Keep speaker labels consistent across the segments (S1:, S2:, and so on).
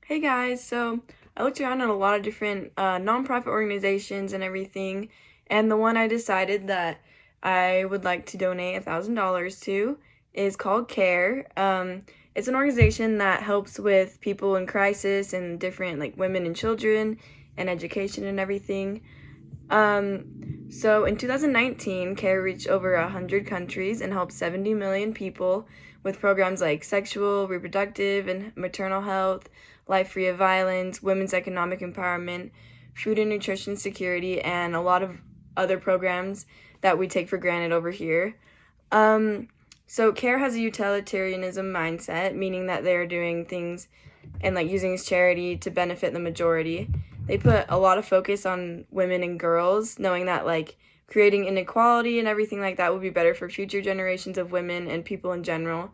S1: Hey guys, so I looked around at a lot of different nonprofit organizations and everything, and the one I decided that I would like to donate $1,000 to is called CARE. It's an organization that helps with people in crisis and different like women and children and education and everything. So in 2019, CARE reached over 100 countries and helped 70 million people with programs like sexual, reproductive, and maternal health, life free of violence, women's economic empowerment, food and nutrition security, and a lot of other programs that we take for granted over here. So CARE has a utilitarianism mindset, meaning that they're doing things and like using its charity to benefit the majority. They put a lot of focus on women and girls, knowing that like creating inequality and everything like that will be better for future generations of women and people in general.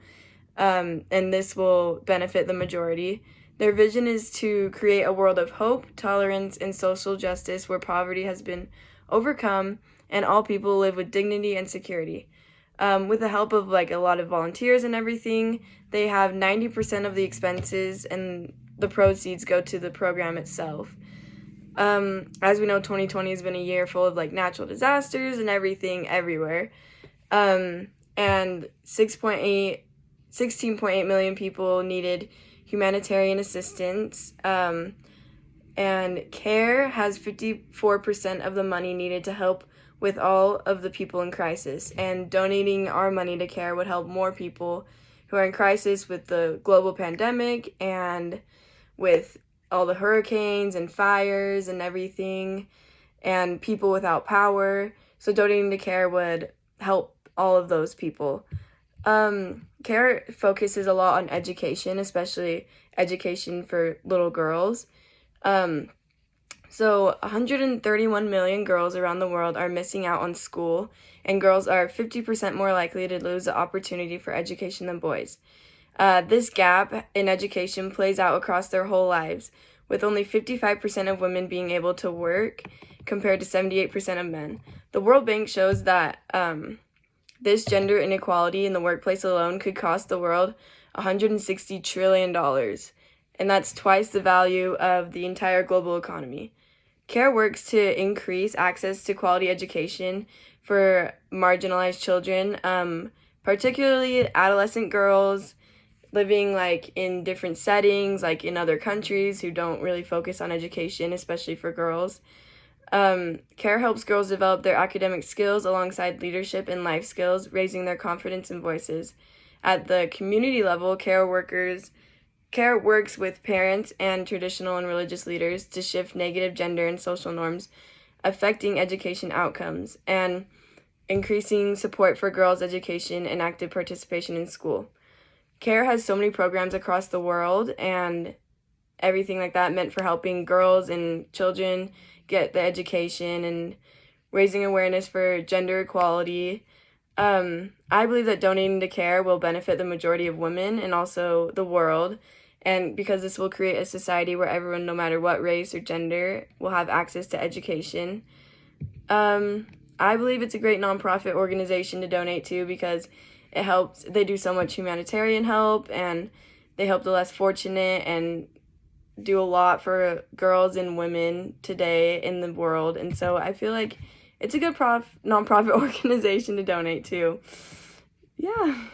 S1: And this will benefit the majority. Their vision is to create a world of hope, tolerance, and social justice where poverty has been overcome and all people live with dignity and security. With the help of like a lot of volunteers and everything, they have 90% of the expenses and the proceeds go to the program itself. As we know, 2020 has been a year full of like natural disasters and everything everywhere. And 16.8 million people needed humanitarian assistance. And CARE has 54% of the money needed to help with all of the people in crisis. And donating our money to CARE would help more people who are in crisis with the global pandemic and with all the hurricanes and fires and everything, and people without power. So donating to CARE would help all of those people. CARE focuses a lot on education, especially education for little girls. So 131 million girls around the world are missing out on school, and girls are 50% more likely to lose the opportunity for education than boys. This gap in education plays out across their whole lives, with only 55% of women being able to work compared to 78% of men. The World Bank shows that this gender inequality in the workplace alone could cost the world $160 trillion, and that's twice the value of the entire global economy. CARE works to increase access to quality education for marginalized children, particularly adolescent girls living like in different settings, like in other countries who don't really focus on education, especially for girls. CARE helps girls develop their academic skills alongside leadership and life skills, raising their confidence and voices. At the community level, CARE works with parents and traditional and religious leaders to shift negative gender and social norms affecting education outcomes and increasing support for girls' education and active participation in school. CARE has so many programs across the world and everything like that meant for helping girls and children get the education and raising awareness for gender equality. I believe that donating to CARE will benefit the majority of women and also the world, and because this will create a society where everyone, no matter what race or gender, will have access to education. I believe it's a great nonprofit organization to donate to because they do so much humanitarian help, and they help the less fortunate and do a lot for girls and women today in the world. And so I feel like it's a good nonprofit organization to donate to. Yeah.